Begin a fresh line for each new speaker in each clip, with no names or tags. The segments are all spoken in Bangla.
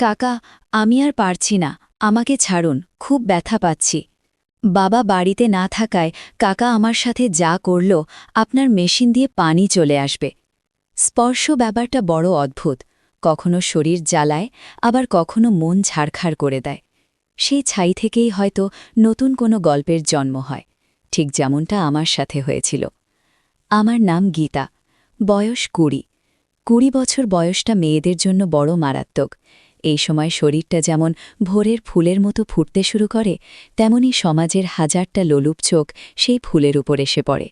কাকা, আমি আর পারছি না, আমাকে ছাড়ুন, খুব ব্যথা পাচ্ছি। বাবা বাড়িতে না থাকায় কাকা আমার সাথে যা করল, আপনার মেশিন দিয়ে পানি চলে আসবে। স্পর্শ ব্যাপারটা বড় অদ্ভুত, কখনো শরীর জ্বালায়, আবার কখনো মন ঝাড়খাড় করে দেয়। সেই ছাই থেকেই হয়তো নতুন কোনো গল্পের জন্ম হয়, ঠিক যেমনটা আমার সাথে হয়েছিল। আমার নাম গীতা, বয়স ২০। ২০ বছর বয়সটা মেয়েদের জন্য বড় মারাত্মক। এই সময় শরীরটা যেমন ভোরের ফুলের মতো ফুটতে শুরু করে, তেমনি সমাজের হাজারটা লোলুপ চোখ সেই ফুলের উপর এসে পড়ে।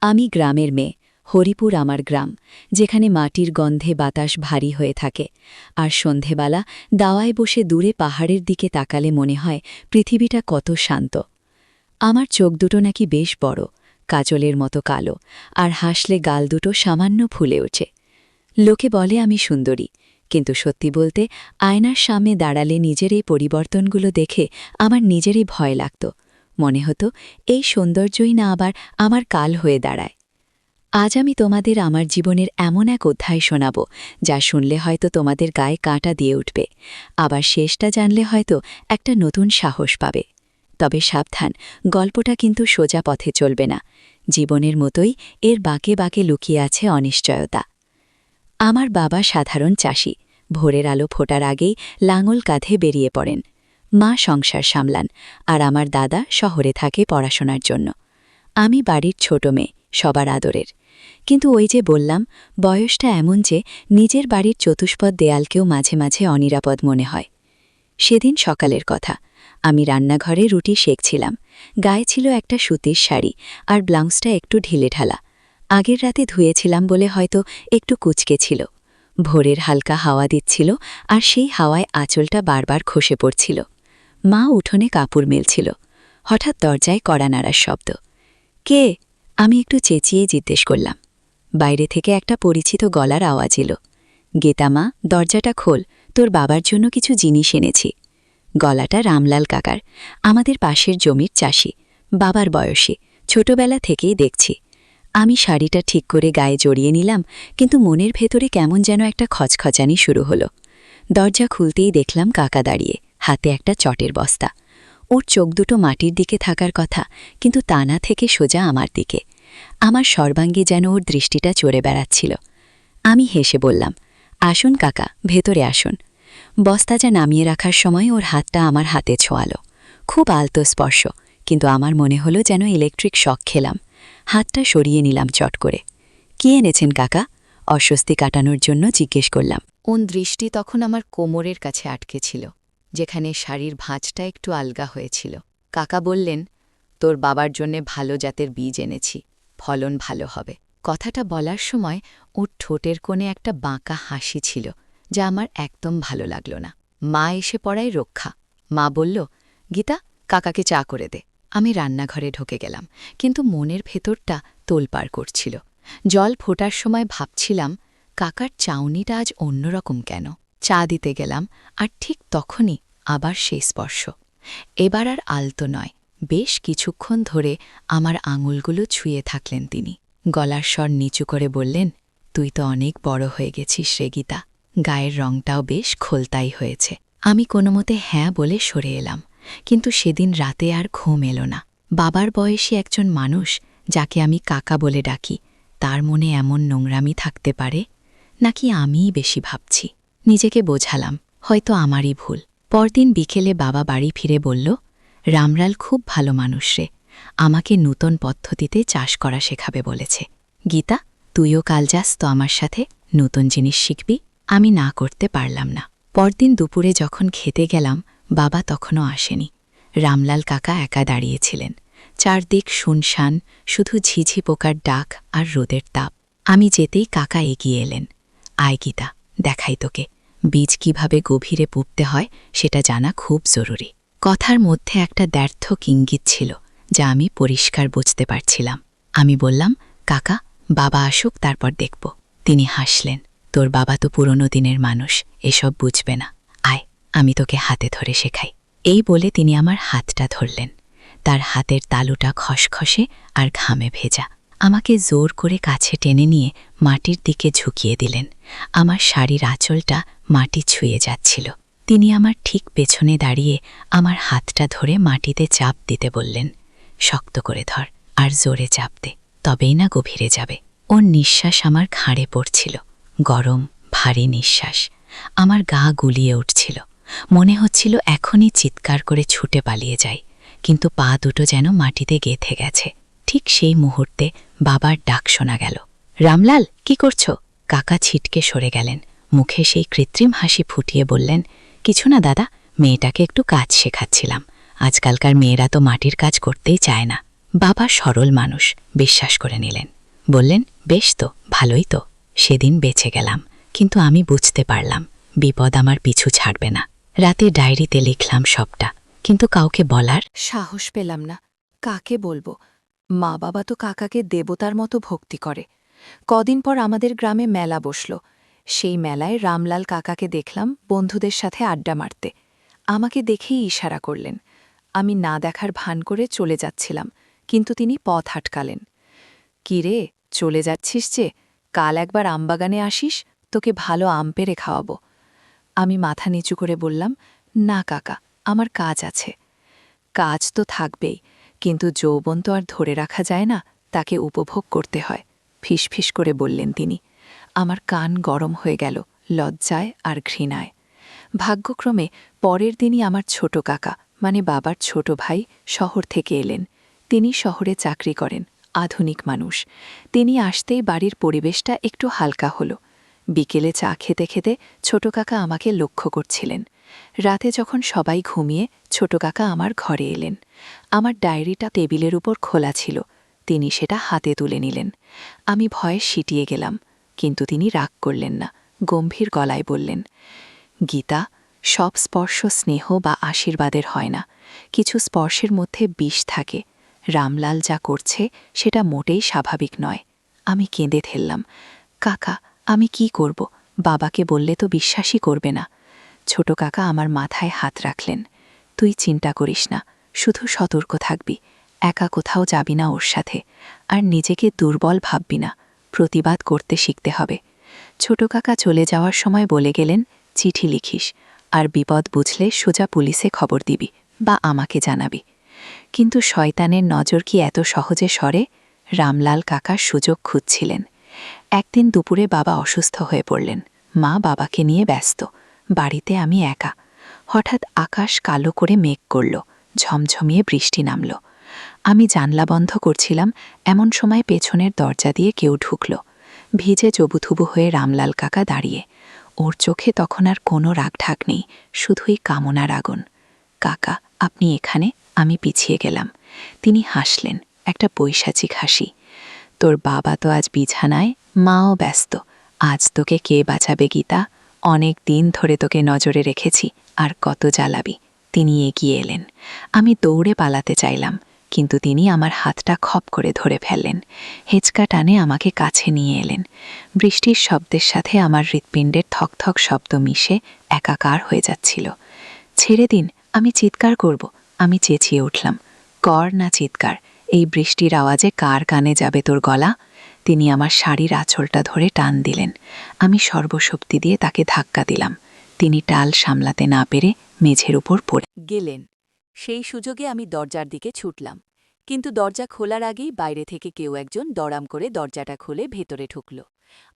আমি গ্রামের মেয়ে, হরিপুর আমার গ্রাম, যেখানে মাটির গন্ধে বাতাস ভারী হয়ে থাকে, আর সন্ধেবেলা দাওয়ায় বসে দূরে পাহাড়ের দিকে তাকালে মনে হয় পৃথিবীটা কত শান্ত। আমার চোখ দুটো নাকি বেশ বড়, কাজলের মতো কালো, আর হাসলে গাল দুটো সামান্য ফুলে ওঠে। লোকে বলে আমি সুন্দরী, কিন্তু সত্যি বলতে আয়নার সামনে দাঁড়ালে নিজের এই পরিবর্তনগুলো দেখে আমার নিজেরই ভয় লাগত। মনে হতো এই সৌন্দর্যই না আবার আমার কাল হয়ে দাঁড়ায়। আজ আমি তোমাদের আমার জীবনের এমন এক অধ্যায় শোনাব, যা শুনলে হয়তো তোমাদের গায়ে কাঁটা দিয়ে উঠবে, আবার শেষটা জানলে হয়তো একটা নতুন সাহস পাবে। তবে সাবধান, গল্পটা কিন্তু সোজা পথে চলবে না। জীবনের মতোই এর বাঁকে বাঁকে লুকিয়ে আছে অনিশ্চয়তা। আমার বাবা সাধারণ চাষি, ভোরের আলো ফোটার আগেই লাঙল কাঁধে বেরিয়ে পড়েন। মা সংসার সামলান, আর আমার দাদা শহরে থাকে পড়াশোনার জন্য। আমি বাড়ির ছোট মেয়ে, সবার আদরের। কিন্তু ওই যে বললাম, বয়সটা এমন যে নিজের বাড়ির চতুষ্পদ দেয়ালকেও মাঝে মাঝে অনিরাপদ মনে হয়। সেদিন সকালের কথা, আমি রান্নাঘরে রুটি সেঁকছিলাম। গায়ে ছিল একটা সুতির শাড়ি, আর ব্লাউজটা একটু ঢিলেঢালা। আগের রাতে ধুয়েছিলাম বলে হয়তো একটু কুঁচকে ছিল। ভোরের হালকা হাওয়া দিচ্ছিল, আর সেই হাওয়ায় আঁচলটা বারবার খসে পড়ছিল। মা উঠোনে কাপড় মেলছিল। হঠাৎ দরজায় কড়া নাড়ার শব্দ। কে? আমি একটু চেঁচিয়ে জিজ্ঞেস করলাম। বাইরে থেকে একটা পরিচিত গলার আওয়াজ এলো। গীতা মা, দরজাটা খোল, তোর বাবার জন্য কিছু জিনিস এনেছি। গলাটা রামলাল কাকার, আমাদের পাশের জমির চাষি, বাবার বয়সী, ছোটবেলা থেকেই দেখছি। আমি শাড়িটা ঠিক করে গায়ে জড়িয়ে নিলাম, কিন্তু মনের ভেতরে কেমন যেন একটা খচখচানি শুরু হলো। দরজা খুলতেই দেখলাম কাকা দাঁড়িয়ে, হাতে একটা চটের বস্তা। ওর চোখ দুটো মাটির দিকে থাকার কথা, কিন্তু তা না থেকে সোজা আমার দিকে। আমার সর্বাঙ্গে যেন ওর দৃষ্টিটা চড়ে বেড়াচ্ছিল। আমি হেসে বললাম, আসুন কাকা, ভেতরে আসুন। বস্তা যা নামিয়ে রাখার সময় ওর হাতটা আমার হাতে ছোঁয়ালো। খুব আলতো স্পর্শ, কিন্তু আমার মনে হলো যেন ইলেকট্রিক শক খেলাম। হাতটা সরিয়ে নিলাম চট করে। কি এনেছেন কাকা? অস্বস্তি কাটানোর জন্য জিজ্ঞেস করলাম।
ওন দৃষ্টি তখন আমার কোমরের কাছে আটকে ছিল, যেখানে শাড়ির ভাঁজটা একটু আলগা হয়েছিল। কাকা বললেন, তোর বাবার জন্যে ভালো জাতের বীজ এনেছি, ফলন ভালো হবে। কথাটা বলার সময় ওর ঠোঁটের কোণে একটা বাঁকা হাসি ছিল, যা আমার একদম ভালো লাগল না। মা এসে পড়ায় রক্ষা। মা বলল, গীতা, কাকাকে চা করে দে। আমি রান্নাঘরে ঢুকে গেলাম, কিন্তু মনের ভেতরটা তোলপাড় করছিল। জল ফোটার সময় ভাবছিলাম, কাকার চাউনিটা আজ অন্যরকম কেন। চা দিতে গেলাম, আর ঠিক তখনই আবার সেই স্পর্শ। এবার আর আলতো নয়, বেশ কিছুক্ষণ ধরে আমার আঙুলগুলো ছুঁয়ে থাকলেন তিনি। গলার স্বর নিচু করে বললেন, তুই তো অনেক বড় হয়ে গেছিস রে গীতা, গায়ের রংটাও বেশ খোলতাই হয়েছে। আমি কোনোমতে হ্যাঁ বলে সরে এলাম, কিন্তু সেদিন রাতে আর ঘুম এলো না। বাবার বয়সী একজন মানুষ, যাকে আমি কাকা বলে ডাকি, তার মনে এমন নোংরামি থাকতে পারে, নাকি আমিই বেশি ভাবছি। নিজেকে বোঝালাম, হয়তো আমারই ভুল। পরদিন বিকেলে বাবা বাড়ি ফিরে বলল, রামলাল খুব ভালো মানুষ রে, আমাকে নূতন পদ্ধতিতে চাষ করা শেখাবে বলেছে। গীতা, তুইও কাল যাস তো আমার সাথে, নতুন জিনিস শিখবি। আমি না করতে পারলাম না। পরদিন দুপুরে যখন খেতে গেলাম, বাবা তখনও আসেনি। রামলাল কাকা একা দাঁড়িয়েছিলেন। চারদিক শুনশান, শুধু ঝিঝি পোকার ডাক আর রোদের তাপ। আমি যেতেই কাকা এগিয়ে এলেন। আয় গীতা, দেখাই তোকে, বীজ কিভাবে গভীরে পুঁততে হয় সেটা জানা খুব জরুরি। কথার মধ্যে একটা দ্ব্যর্থক ইঙ্গিত ছিল, যা আমি পরিষ্কার বুঝতে পারছিলাম। আমি বললাম, কাকা, বাবা আসুক, তারপর দেখব। তিনি হাসলেন, তোর বাবা তো পুরনো দিনের মানুষ, এসব বুঝবে না। আয়, আমি তোকে হাতে ধরে শেখাই। এই বলে তিনি আমার হাতটা ধরলেন। তার হাতের তালুটা খসখসে আর ঘামে ভেজা। আমাকে জোর করে কাছে টেনে নিয়ে মাটির দিকে ঝুঁকিয়ে দিলেন। আমার শাড়ির আঁচলটা মাটি ছুঁয়ে যাচ্ছিল। তিনি আমার ঠিক পেছনে দাঁড়িয়ে আমার হাতটা ধরে মাটিতে চাপ দিতে বললেন, শক্ত করে ধর আর জোরে চাপ দে, তবেই না গভীরে যাবে। ওর নিঃশ্বাস আমার ঘাড়ে পড়ছিল, গরম ভারী নিঃশ্বাস। আমার গা গুলিয়ে উঠছিল, মনে হচ্ছিল এখনই চিৎকার করে ছুটে পালিয়ে যাই, কিন্তু পা দুটো যেন মাটিতে গেঁথে গেছে। ঠিক সেই মুহূর্তে বাবার ডাক শোনা গেল, রামলাল, কি করছো? কাকা ছিটকে সরে গেলেন, মুখে সেই কৃত্রিম হাসি ফুটিয়ে বললেন, কিছু না দাদা, মেয়েটাকে একটু কাজ শেখাচ্ছিলাম। আজকালকার মেয়েরা তো মাটির কাজ করতেই চায় না। বাবা সরল মানুষ, বিশ্বাস করে নিলেন। বললেন, বেশ তো, ভালোই তো। সেদিন বেঁচে গেলাম, কিন্তু আমি বুঝতে পারলাম বিপদ আমার পিছু ছাড়বে না। রাতে ডায়েরিতে লিখলাম সবটা, কিন্তু কাউকে বলার
সাহস পেলাম না। কাকে বলবো? মা বাবা তো কাকাকে দেবতার মতো ভক্তি করে। কদিন পর আমাদের গ্রামে মেলা বসল। সেই মেলায় রামলাল কাকাকে দেখলাম বন্ধুদের সাথে আড্ডা মারতে। আমাকে দেখেই ইশারা করলেন। আমি না দেখার ভান করে চলে যাচ্ছিলাম, কিন্তু তিনি পথ আটকালেন। কি রে, চলে যাচ্ছিস যে? কাল একবার আমবাগানে আসিস, তোকে ভালো আম পেড়ে খাওয়াবো। আমি মাথা নিচু করে বললাম, না কাকা, আমার কাজ আছে। কাজ তো থাকবেই, কিন্তু যৌবন তো আর ধরে রাখা যায় না, তাকে উপভোগ করতে হয়, ফিসফিস করে বললেন তিনি। আমার কান গরম হয়ে গেল লজ্জায় আর ঘৃণায়। ভাগ্যক্রমে পরের দিনই আমার ছোট কাকা, মানে বাবার ছোট ভাই, শহর থেকে এলেন। তিনি শহরে চাকরি করেন, আধুনিক মানুষ। তিনি আসতেই বাড়ির পরিবেশটা একটু হালকা হলো। বিকেলে চা খেতে খেতে ছোট কাকা আমাকে লক্ষ্য করছিলেন। রাতে যখন সবাই ঘুমিয়ে ছোট কাকা আমার ঘরে এলেন। আমার ডায়েরিটা টেবিলের উপর খোলা ছিল, তিনি সেটা হাতে তুলে নিলেন। আমি ভয়ে সিটিয়ে গেলাম, কিন্তু তিনি রাগ করলেন না, গম্ভীর গলায় বললেন, গীতা, সব স্পর্শ স্নেহ বা আশীর্বাদের হয় না, কিছু স্পর্শের মধ্যে বিষ থাকে। রামলাল যা করছে সেটা মোটেই স্বাভাবিক নয়। আমি কেঁদে ফেললাম, কাকা, আমি কি করব? বাবাকে বললে তো বিশ্বাসই করবে না। ছোট কাকা আমার মাথায় হাত রাখলেন। তুই চিন্তা করিস না, শুধু সতর্ক থাকবি, একা কোথাও যাবি না ওর সাথে, আর নিজেকে দুর্বল ভাববি না, প্রতিবাদ করতে শিখতে হবে। ছোট কাকা চলে যাওয়ার সময় বলে গেলেন, চিঠি লিখিস, আর বিপদ বুঝলে সোজা পুলিশে খবর দিবি বা আমাকে জানাবি। কিন্তু শয়তানের নজর কি এত সহজে সরে? রামলাল কাকা সুযোগ খুঁজছিলেন। একদিন দুপুরে বাবা অসুস্থ হয়ে পড়লেন। মা বাবাকে নিয়ে ব্যস্ত, বাড়িতে আমি একা। হঠাৎ আকাশ কালো করে মেঘ করল, ঝমঝমিয়ে বৃষ্টি নামল। আমি জানলা বন্ধ করছিলাম, এমন সময় পেছনের দরজা দিয়ে কেউ ঢুকল। ভিজে জবুথুবু হয়ে রামলাল কাকা দাঁড়িয়ে। ওর চোখে তখন আর কোনো রাগঢাক নেই, শুধুই কামনার আগুন। কাকা, আপনি এখানে? আমি পিছিয়ে গেলাম। তিনি হাসলেন, একটা পৈশাচিক হাসি। তোর বাবা তো আজ বিছানায়, মাও ব্যস্ত। আজ তোকে কে বাঁচাবে গীতা? অনেক দিন ধরে তোকে নজরে রেখেছি, আর কত জ্বালাবি। তিনি এগিয়ে এলেন। আমি দৌড়ে পালাতে চাইলাম, কিন্তু তিনি আমার হাতটা খপ করে ধরে ফেললেন। হেঁচকা টানে আমাকে কাছে নিয়ে এলেন। বৃষ্টির শব্দের সাথে আমার হৃৎপিণ্ডের থকথক শব্দ মিশে একাকার হয়ে যাচ্ছিল। ছেড়ে দিন, আমি চিৎকার করব। আমি চেঁচিয়ে উঠলাম, কর না চিৎকার, এই বৃষ্টির আওয়াজে কার কানে যাবে তোর গলা? তিনি আমার শাড়ির আঁচলটা ধরে টান দিলেন। আমি সর্বশক্তি দিয়ে তাকে ধাক্কা দিলাম। তিনি টাল সামলাতে না পেরে মেঝের উপর পড়ে
গেলেন। সেই সুযোগে আমি দরজার দিকে ছুটলাম, কিন্তু দরজা খোলার আগেই বাইরে থেকে কেউ একজন দড়াম করে দরজাটা খুলে ভেতরে ঢুকল।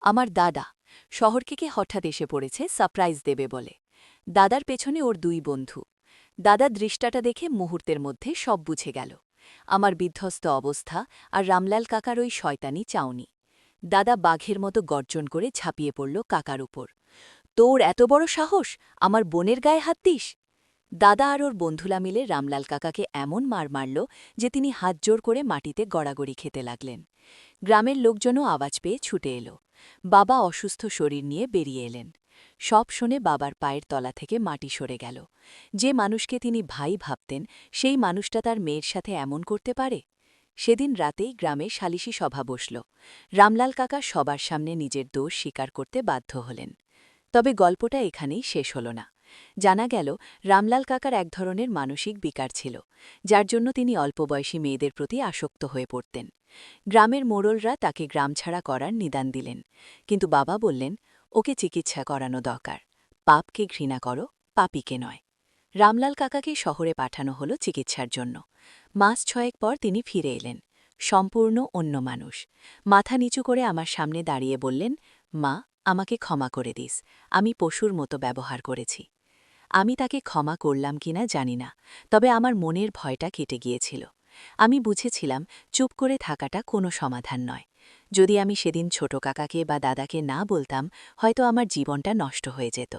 আমার দাদা, শহর থেকে হঠাৎ এসে পড়েছে সারপ্রাইজ দেবে বলে। দাদার পেছনে ওর দুই বন্ধু। দাদা দৃষ্টাটা দেখে মুহূর্তের মধ্যে সব বুঝে গেল, আমার বিধ্বস্ত অবস্থা আর রামলাল কাকার ওই শয়তানি চাউনি। দাদা বাঘের মতো গর্জন করে ঝাঁপিয়ে পড়ল কাকার উপর। তোর এত বড় সাহস, আমার বোনের গায়ে হাত দিস? দাদা আর ওর বন্ধুলা মিলে রামলাল কাকাকে এমন মার মারল যে তিনি হাত জোর করে মাটিতে গড়াগড়ি খেতে লাগলেন। গ্রামের লোকজনও আওয়াজ পেয়ে ছুটে এলো। বাবা অসুস্থ শরীর নিয়ে বেরিয়ে এলেন। সব শুনে বাবার পায়ের তলা থেকে মাটি সরে গেল। যে মানুষকে তিনি ভাই ভাবতেন, সেই মানুষটা তার মেয়ের সাথে এমন করতে পারে? সেদিন রাতেই গ্রামে সালিশি সভা বসল। রামলাল কাকা সবার সামনে নিজের দোষ স্বীকার করতে বাধ্য হলেন। তবে গল্পটা এখানেই শেষ হল না।
জানা গেল রামলাল কাকার এক ধরনের মানসিক বিকার ছিল, যার জন্য তিনি অল্প বয়সী মেয়েদের প্রতি আসক্ত হয়ে পড়তেন। গ্রামের মোড়লরা তাকে গ্রাম ছাড়া করার নিদান দিলেন, কিন্তু বাবা বললেন, ওকে চিকিৎসা করানো দরকার। পাপকে ঘৃণা করো, পাপীকে নয়। রামলাল কাকাকে শহরে পাঠানো হলো চিকিৎসার জন্য। মাস 6 পর তিনি ফিরে এলেন, সম্পূর্ণ অন্য মানুষ। মাথা নিচু করে আমার সামনে দাঁড়িয়ে বললেন, মা, আমাকে ক্ষমা করে দিস, আমি পশুর মতো ব্যবহার করেছি। আমি তাকে ক্ষমা করলাম কিনা জানি না, তবে আমার মনের ভয়টা কেটে গিয়েছিল। আমি বুঝেছিলাম চুপ করে থাকাটা কোনো সমাধান নয়। যদি আমি সেদিন ছোট কাকাকে বা দাদাকে না বলতাম, হয়তো আমার জীবনটা নষ্ট হয়ে যেত।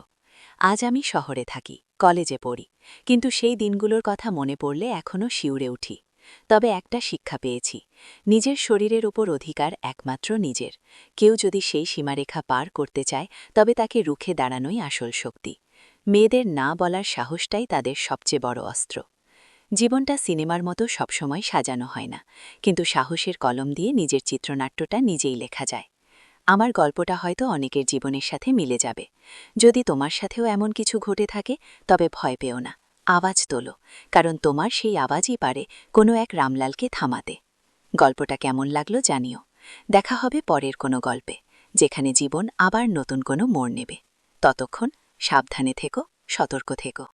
আজ আমি শহরে থাকি, কলেজে পড়ি, কিন্তু সেই দিনগুলোর কথা মনে পড়লে এখনও শিউরে উঠি। তবে একটা শিক্ষা পেয়েছি, নিজের শরীরের উপর অধিকার একমাত্র নিজের। কেউ যদি সেই সীমারেখা পার করতে চায়, তবে তাকে রুখে দাঁড়ানোই আসল শক্তি। মেয়েদের না বলার সাহসটাই তাদের সবচেয়ে বড় অস্ত্র। জীবনটা সিনেমার মতো সবসময় সাজানো হয় না, কিন্তু সাহসের কলম দিয়ে নিজের চিত্রনাট্যটা নিজেই লেখা যায়। আমার গল্পটা হয়তো অনেকের জীবনের সাথে মিলে যাবে। যদি তোমার সাথেও এমন কিছু ঘটে থাকে, তবে ভয় পেও না, আওয়াজ তোলো, কারণ তোমার সেই আওয়াজই পারে কোনো এক রামলালকে থামাতে। গল্পটা কেমন লাগলো জানিও। দেখা হবে পরের কোনো গল্পে, যেখানে জীবন আবার নতুন কোনো মোড় নেবে। ততক্ষণ সাবধানে থেকো, সতর্ক থেকো।